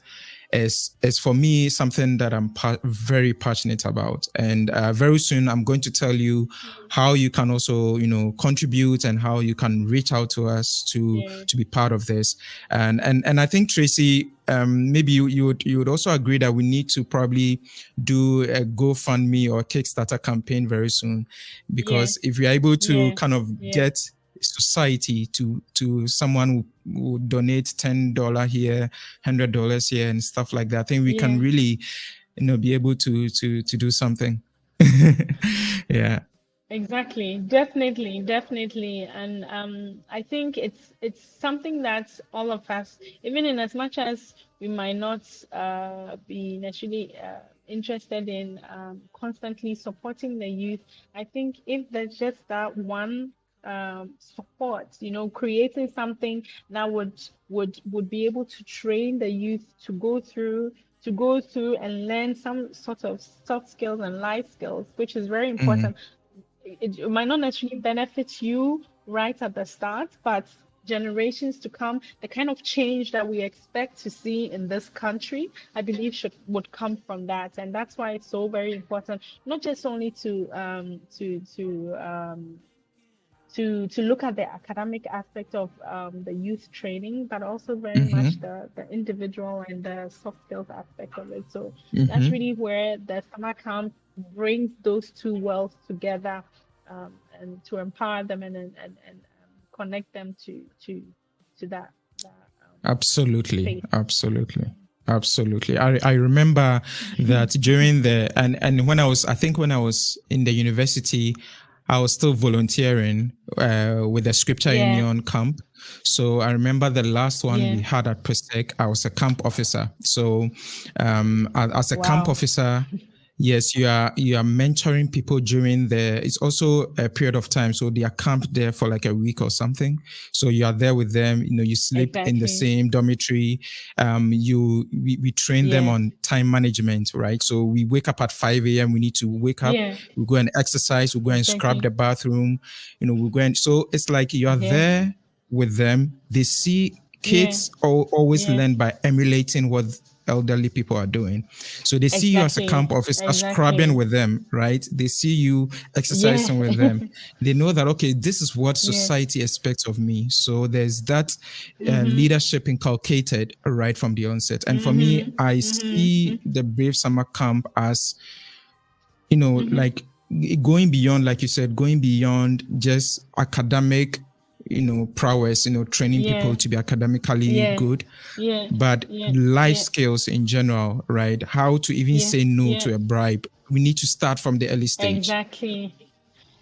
is for me something that I'm very passionate about. And very soon I'm going to tell you how you can also, contribute and how you can reach out to us to be part of this. And I think, Tracy, maybe you would also agree that we need to probably do a GoFundMe or Kickstarter campaign very soon, because if we are able to kind of get society to someone who donate $10 here, $100 here, and stuff like that, I think we can really, be able to do something. Exactly, definitely. And I think it's something that all of us, even in as much as we might not be necessarily interested in constantly supporting the youth, I think if there's just that one support, creating something that would be able to train the youth to go through and learn some sort of soft skills and life skills, which is very important. It might not necessarily benefit you right at the start, but generations to come, the kind of change that we expect to see in this country, I believe would come from that. And that's why it's so very important, not just only to look at the academic aspect of the youth training, but also very much the individual and the soft skills aspect of it. So that's really where the summer camp brings those two worlds together, and to empower them and connect them to that Absolutely, space. absolutely, absolutely. I remember that during and when I was in the university, I was still volunteering with the Scripture Yeah, Union camp. So I remember the last one yeah. we had at Presec. I was a camp officer. So as a camp Wow. officer, yes, you are mentoring people during it's also a period of time. So they are camped there for like a week or something. So you are there with them, you sleep in the Exactly. same dormitory. We train them Yeah. on time management, right? So we wake up at 5 a.m. We need to wake up, Yeah. we go and exercise, we go and scrub Exactly. the bathroom, we go and so it's like you are Yeah. there with them. They see Yeah. kids always Yeah. learn by emulating what elderly people are doing. So they see you as a Exactly. camp officer scrubbing Exactly. with them, right? They see you Yeah. exercising with them. They know that, okay, this is what Yeah. society expects of me. So there's that Mm-hmm. leadership inculcated right from the onset. And for me, Mm-hmm. I Mm-hmm. see the Brave Summer Camp as, Mm-hmm. like going beyond, like you said, going beyond just academic, prowess, training Yeah. people to be academically Yeah. good, Yeah. but Yeah. life Yeah. skills in general, right? How to even Yeah. say no Yeah. to a bribe. We need to start from the early stage, Exactly.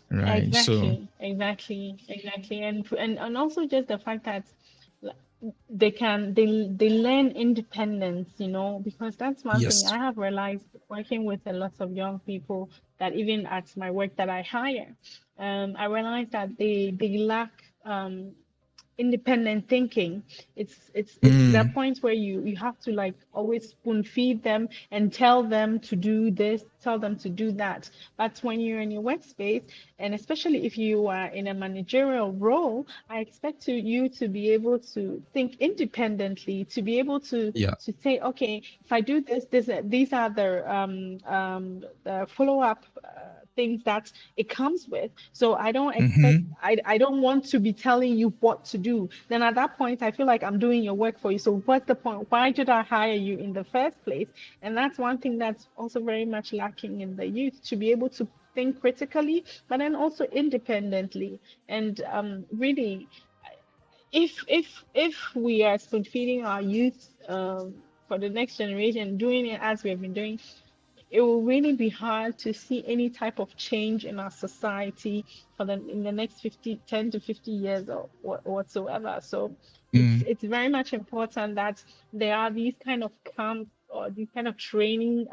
right? So, Exactly. And also just the fact that they learn independence, because that's one thing yes. I have realized working with a lot of young people, that even at my work that I hire, I realized that they lack independent thinking. It's that Mm, point where you have to like always spoon feed them and tell them to do this, tell them to do that. But when you're in your workspace, and especially if you are in a managerial role, I expect you to be able to think independently, to be able to yeah. say, okay, if I do this, these are the follow-up things that it comes with. So I don't expect, Mm-hmm. I don't want to be telling you what to do. Then at that point, I feel like I'm doing your work for you. So what's the point? Why did I hire you in the first place? And that's one thing that's also very much lacking in the youth, to be able to think critically, but then also independently. And really, if we are spoon feeding our youth for the next generation, doing it as we have been doing, it will really be hard to see any type of change in our society for the in the next 10 to 50 years or whatsoever. So Mm, it's very much important that there are these kind of camps or these kind of training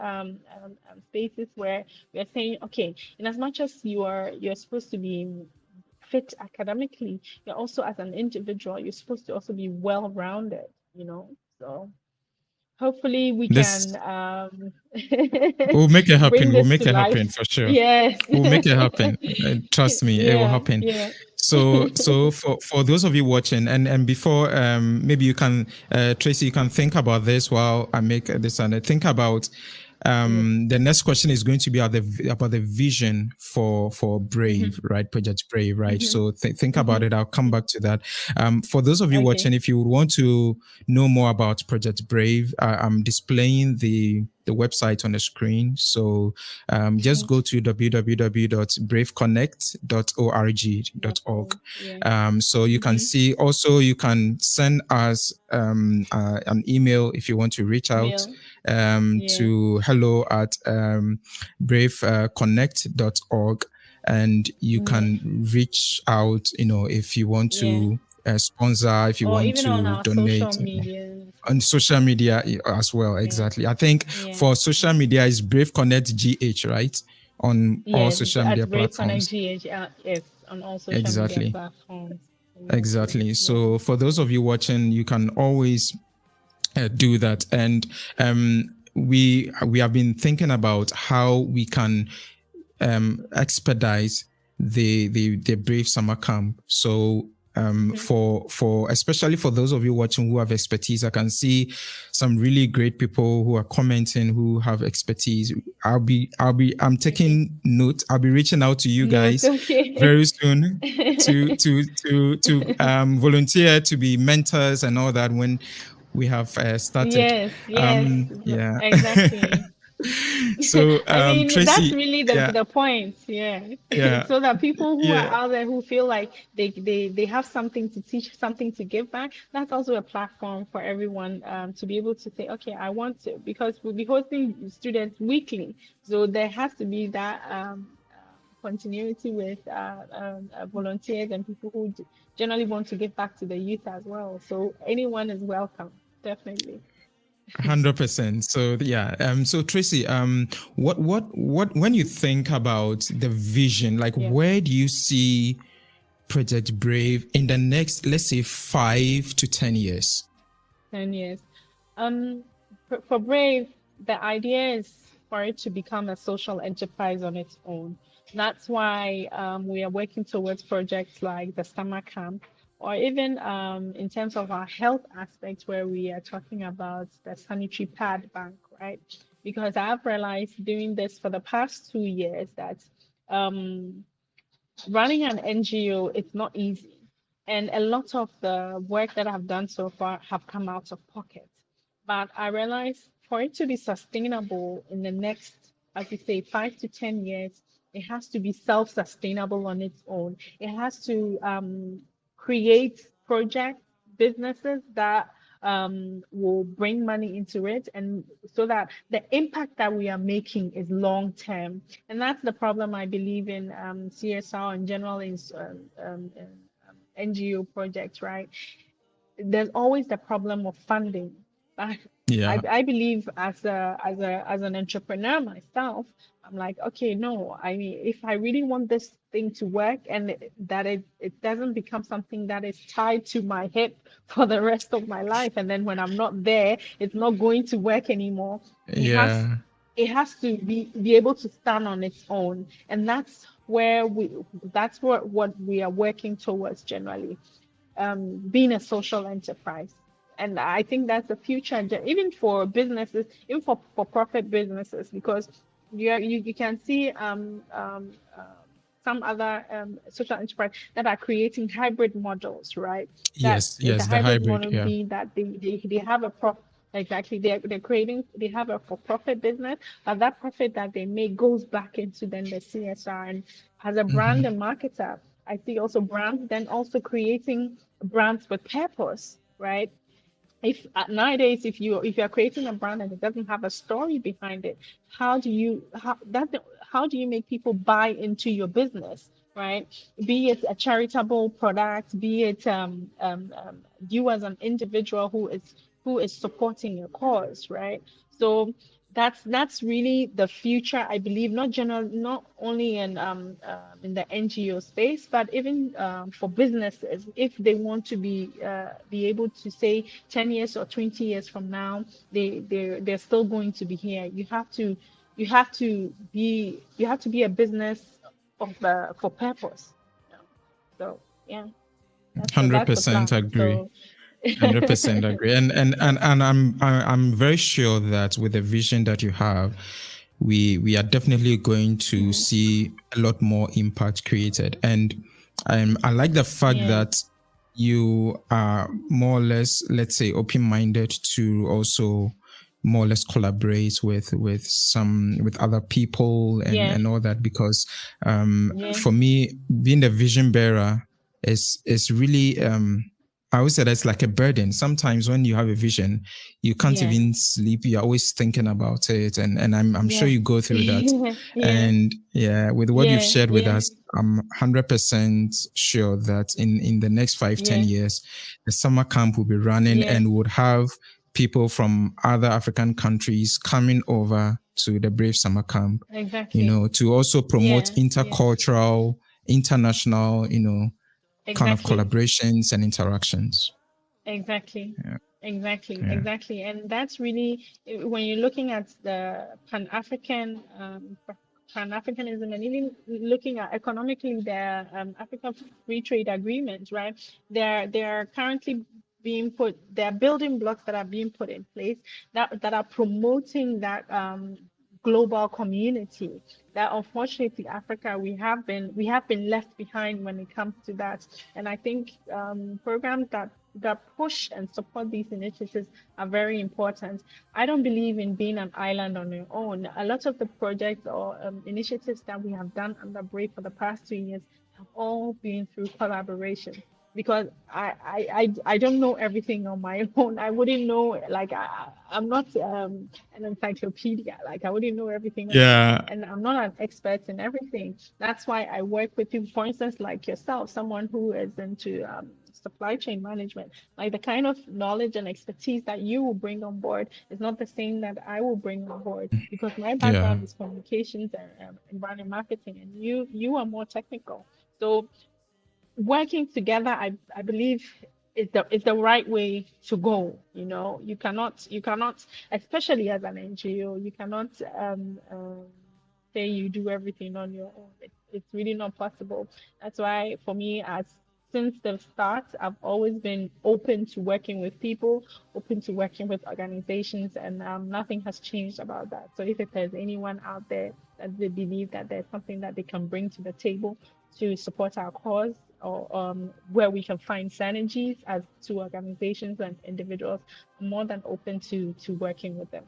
spaces where we are saying, okay, in as much as you're supposed to be fit academically, you're also, as an individual, you're supposed to also be well-rounded. So hopefully we this can we'll make it bring happen. We'll this make to it happen life. for sure. Yes. We'll make it happen. Trust me, it will Yeah, happen. yeah. So for those of you watching, and before maybe you can Tracy, you can think about this while I make this, and think about Yeah. the next question is going to be about the vision for Brave, Mm-hmm. right? Project Brave, right? Mm-hmm. So think about Mm-hmm. it. I'll come back to that. For those of you Okay. watching, if you would want to know more about Project Brave, I'm displaying the website on the screen. So just go to www.braveconnect.org.org. Yeah. So you can Mm-hmm. see, also you can send us an email if you want to reach out Mail. Yeah. to hello at braveconnect.org, and you Yeah. can reach out, if you want Yeah. to sponsor, if you Or want even on to our social donate media. on social media as well. Yeah. Exactly. I think Yeah. for social media is Brave Connect GH, right? On all Yes. social media At Brave Connect platforms. GH. Yes. On all social media Exactly. platforms. Exactly. Exactly. Yeah. So for those of you watching, you can always do that. And we have been thinking about how we can expedite the Brave Summer Camp. So Mm-hmm. for especially for those of you watching who have expertise, I can see some really great people who are commenting who have expertise. I'm Okay. taking note. I'll be reaching out to you No, it's guys okay. very soon to volunteer to be mentors and all that when we have started. Yes, yes, Yeah. exactly. So, I mean, that's Tracy, really yeah, the point, yeah. yeah, So that people who are yeah, out there who feel like they have something to teach, something to give back, that's also a platform for everyone to be able to say, okay, I want to, because we'll be hosting students weekly. So there has to be that continuity with volunteers and people who generally want to give back to the youth as well. So anyone is welcome, definitely. 100%. So yeah, so Tracy, what when you think about the vision, like Yeah. where do you see Project Brave in the next, let's say, 5 to 10 years? 10 years. Um, for Brave, the idea is for it to become a social enterprise on its own. That's why we are working towards projects like the summer camp, or even in terms of our health aspect, where we are talking about the sanitary pad bank, right? Because I've realized doing this for the past 2 years that um, running an NGO, it's not easy. And a lot of the work that I've done so far have come out of pocket. But I realized for it to be sustainable in the next, as you say, 5 to 10 years, it has to be self-sustainable on its own. It has to create projects, businesses that will bring money into it, and so that the impact that we are making is long term. And that's the problem I believe in CSR in general, in NGO projects, right? There's always the problem of funding. I, Yeah, I believe as an entrepreneur myself, I'm like, okay, no, I mean, if I really want this thing to work and that it doesn't become something that is tied to my hip for the rest of my life, and then when I'm not there, it's not going to work anymore. It has yeah, it has to be able to stand on its own, and that's what we are working towards generally, being a social enterprise. And I think that's the future, even for businesses, even for profit businesses, because you can see some other social enterprise that are creating hybrid models, right? That yes, the yes, the hybrid hybrid, model yeah. being that they have a profit. Exactly. They have a for profit business, but that profit that they make goes back into then the CSR. And as a brand Hmm. and marketer, I see also brands then also creating brands with purpose, right? If nowadays, if you're creating a brand and it doesn't have a story behind it, how do you make people buy into your business, right? Be it a charitable product, be it you as an individual who is supporting your cause, right? So that's really the future, I believe, not only in the NGO space, but even for businesses, if they want to be able to say 10 years or 20 years from now, they're still going to be here. You have to be a business of for purpose. You know? So yeah, that's the 100% plan. agree. So 100% agree. And I'm very sure that with the vision that you have, we are definitely going to Mhm. see a lot more impact created. And I like the fact Yeah, that you are more or less, let's say, open-minded to also more or less collaborate with other people yeah, and all that, because yeah, for me, being the vision bearer is really I always say that's like a burden. Sometimes when you have a vision, you can't yeah, even sleep. You're always thinking about it. And I'm sure yeah, you go through that. yeah, And yeah, with what you've yeah, shared with yeah, us, I'm 100% sure that in the next 5, 10 years, the summer camp will be running yeah, and would have people from other African countries coming over to the Brave Summer Camp, exactly. to also promote Yeah, yeah, intercultural, international, kind of exactly. collaborations and interactions. Exactly. Yeah, Exactly, yeah, exactly. And that's really when you're looking at the Pan-Africanism, and even looking at economically the African Free Trade Agreement, right? They're currently being put, there are building blocks that are being put in place that are promoting that global community. That unfortunately Africa, we have been left behind when it comes to that. And I think programs that push and support these initiatives are very important. I don't believe in being an island on your own. A lot of the projects or initiatives that we have done under Brave for the past 2 years have all been through collaboration, because I don't know everything on my own. I wouldn't know, like I'm not an encyclopedia. Like I wouldn't know everything on my Yeah. own, and I'm not an expert in everything. That's why I work with people, for instance, like yourself, someone who is into supply chain management. Like the kind of knowledge and expertise that you will bring on board is not the same that I will bring on board, because my Yeah. background is communications and brand marketing, and you are more technical. So working together, I believe is the right way to go. You cannot, especially as an NGO, you cannot say you do everything on your own. It's really not possible. That's why for me, as since the start, I've always been open to working with people, open to working with organizations, and nothing has changed about that. So if there's anyone out there that they believe that there's something that they can bring to the table to support our cause, or where we can find synergies as two organizations and individuals, I'm more than open to working with them.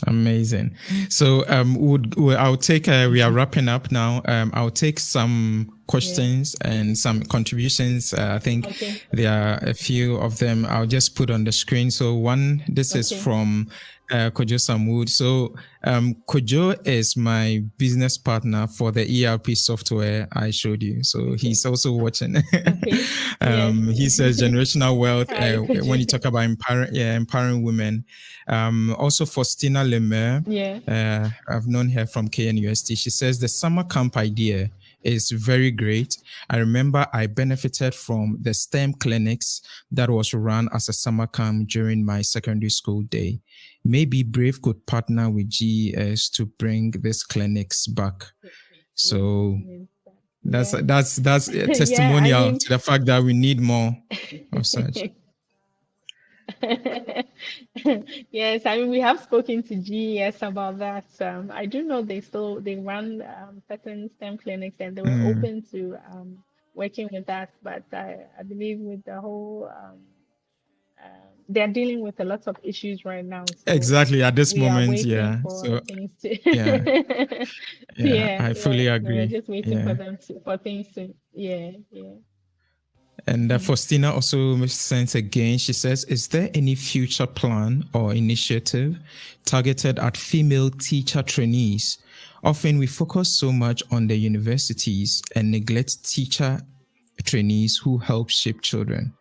Amazing. So I'll take we are wrapping up now. I'll take some questions and some contributions. I think there are a few of them. I'll just put on the screen. So this is from Kojo Samwood. So Kojo is my business partner for the ERP software I showed you. So he's also watching. He says generational wealth when you talk about empowering women. Also Faustina Lemaire, I've known her from KNUST. She says the summer camp idea is very great. I remember I benefited from the STEM clinics that was run as a summer camp during my secondary school day. Maybe Brave could partner with GES to bring these clinics back. So that's a testimonial to the fact that we need more of such. Yes, I mean, we have spoken to GES about that. I do know they run certain STEM clinics, and they were open to working with that. But I believe with the whole they're dealing with a lot of issues right now. So exactly at this moment, for things to I fully agree. We're just waiting for things to And Faustina also sent again. She says, is there any future plan or initiative targeted at female teacher trainees? Often we focus so much on the universities and neglect teacher trainees who help shape children.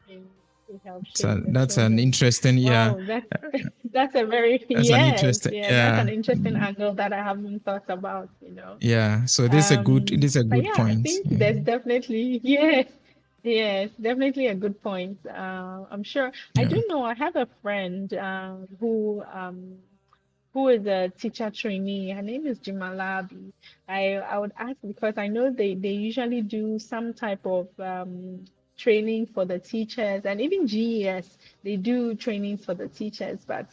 So that's an interesting, that's a very that's an interesting angle that I haven't thought about. Yeah. So this is a good point. I think there's definitely Yes, definitely a good point. I'm sure. I do know. I have a friend who is a teacher trainee. Her name is Jimalabi. I would ask, because I know they usually do some type of training for the teachers, and even GES, they do trainings for the teachers, but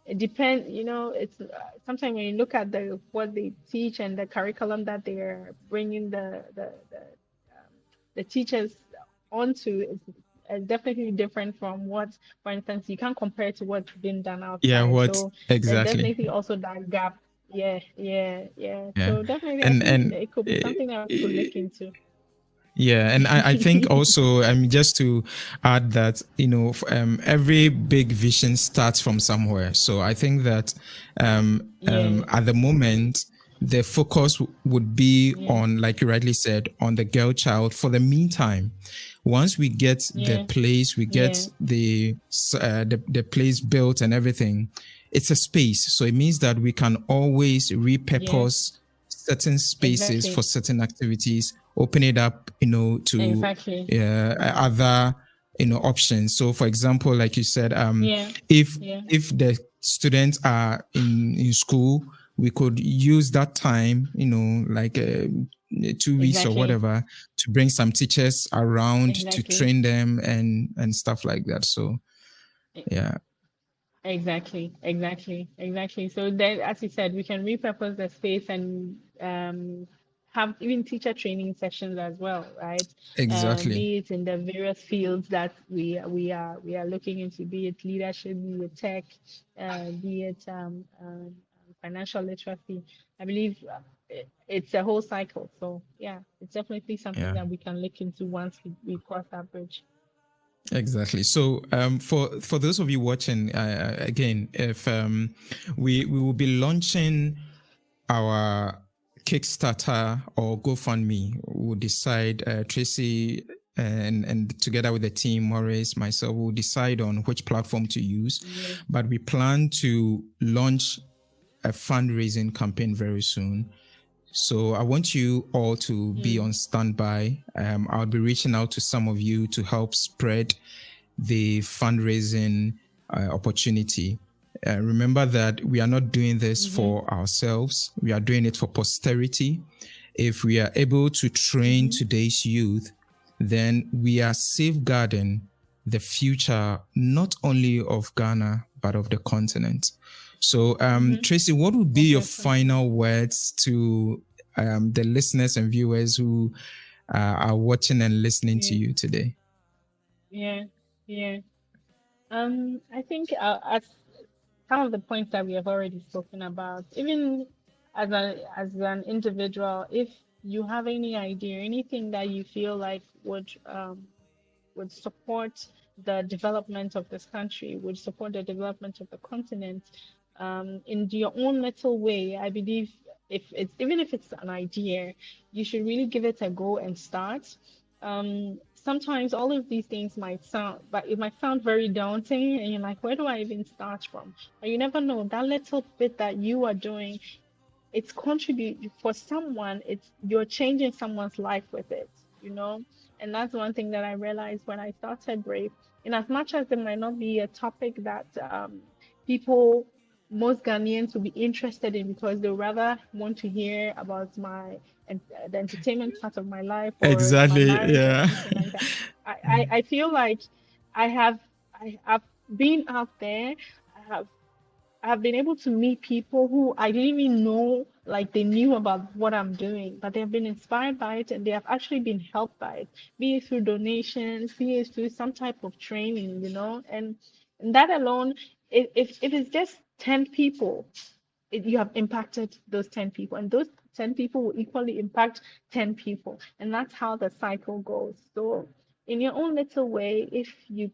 it depends. It's sometimes when you look at what they teach and the curriculum that they're bringing the teachers onto is definitely different from what, for instance, you can't compare to what's been done outside. So exactly. There's definitely also that gap. Yeah. So definitely, I think it could be something that we could look into. Yeah, and I think also, just to add that, every big vision starts from somewhere. So I think that at the moment, the focus would be on, like you rightly said, on the girl child. For the meantime, once we get the place, we get the place built and everything, it's a space. So it means that we can always repurpose certain spaces for certain activities, open it up, to other, options. So for example, like you said, if the students are in school, we could use that time, like 2 weeks or whatever, to bring some teachers around to train them and stuff like that. So, yeah. Exactly. So then, as you said, we can repurpose the space and have even teacher training sessions as well, right? Exactly. Be it in the various fields that we are looking into, be it leadership, be it tech, be it financial literacy. I believe it's a whole cycle. So yeah, it's definitely something Yeah. that we can look into once we cross that bridge. Exactly. So, for those of you watching, again, if we will be launching our Kickstarter or GoFundMe, we'll decide. Tracy and together with the team, Maurice, myself, will decide on which platform to use. Yeah. But we plan to launch a fundraising campaign very soon. So I want you all to be on standby. I'll be reaching out to some of you to help spread the fundraising opportunity. Remember that we are not doing this for ourselves. We are doing it for posterity. If we are able to train today's youth, then we are safeguarding the future, not only of Ghana, but of the continent. So, Tracy, what would be your final words to the listeners and viewers who are watching and listening to you today? Yeah, yeah. I think as some of the points that we have already spoken about, even as an individual, if you have any idea, anything that you feel like would support the development of this country, would support the development of the continent, in your own little way, I believe if it's an idea, you should really give it a go and start. Sometimes all of these things might sound very daunting, and you're like, where do I even start from? But you never know, that little bit that you are doing, it's contribute for someone, it's you're changing someone's life with it, you know. And that's one thing that I realized when I started Brave. In as much as it might not be a topic that people most Ghanaians will be interested in, because they rather want to hear about the entertainment part of my life, or my Exactly. marriage or Yeah. anything like that. I feel like I have I have been out there. I have been able to meet people who I didn't even know, like, they knew about what I'm doing, but they have been inspired by it and they have actually been helped by it, be it through donations, be it through some type of training, and that alone, if it's just 10 people, you have impacted those 10 people, and those 10 people will equally impact 10 people. And that's how the cycle goes. So, in your own little way, if you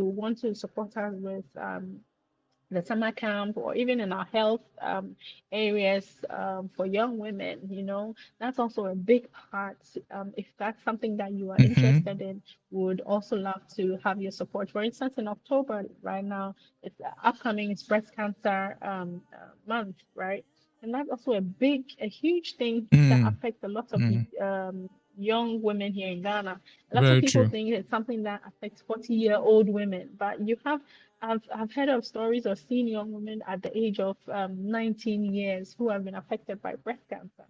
want to support us with the summer camp, or even in our health areas for young women, that's also a big part. If that's something that you are interested in, would also love to have your support. For instance, in October right now, it's upcoming, it's breast cancer month, right? And that's also a huge thing that affects a lot of young women here in Ghana. A lot of Very people true. think it's something that affects 40-year-old women, but I've heard of stories of seen young women at the age of 19 years who have been affected by breast cancer.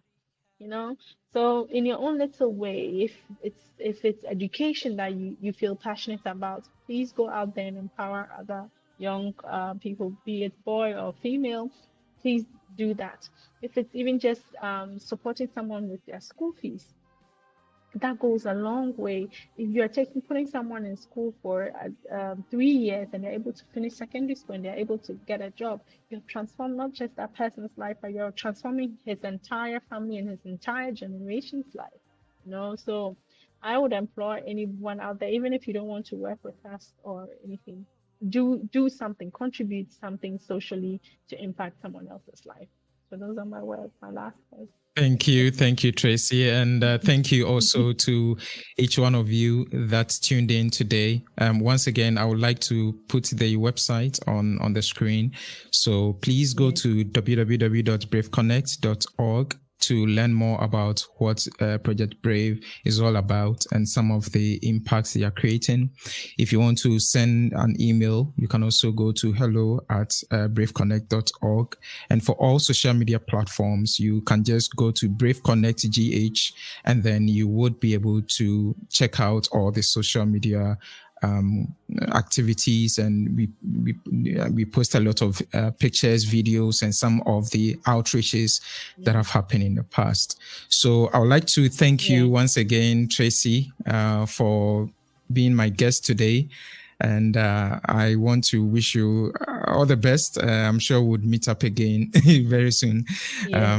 You know, so in your own little way, if it's education that you feel passionate about, please go out there and empower other young people, be it boy or female. Please do that. If it's even just supporting someone with their school fees, that goes a long way. If you're putting someone in school for 3 years and they're able to finish secondary school and they're able to get a job, you've transformed not just that person's life, but you're transforming his entire family and his entire generation's life. So I would implore anyone out there, even if you don't want to work with us or anything, do something, contribute something socially to impact someone else's life. So those are my words, my last words. Thank you, Tracy, and thank you also to each one of you that's tuned in today. Once again, I would like to put the website on the screen, so please go to www.braveconnect.org to learn more about what Project Brave is all about and some of the impacts they are creating. If you want to send an email, you can also go to hello@braveconnect.org. And for all social media platforms, you can just go to Brave Connect GH, and then you would be able to check out all the social media activities, and we post a lot of pictures, videos, and some of the outreaches that have happened in the past. So I would like to thank you once again, Tracy, for being my guest today. And I want to wish you all the best. I'm sure we'll meet up again very soon. I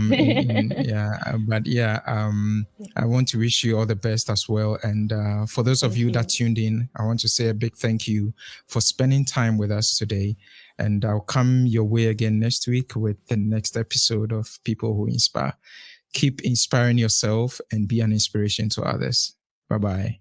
want to wish you all the best as well. And for those of you that tuned in, I want to say a big thank you for spending time with us today. And I'll come your way again next week with the next episode of People Who Inspire. Keep inspiring yourself and be an inspiration to others. Bye-bye.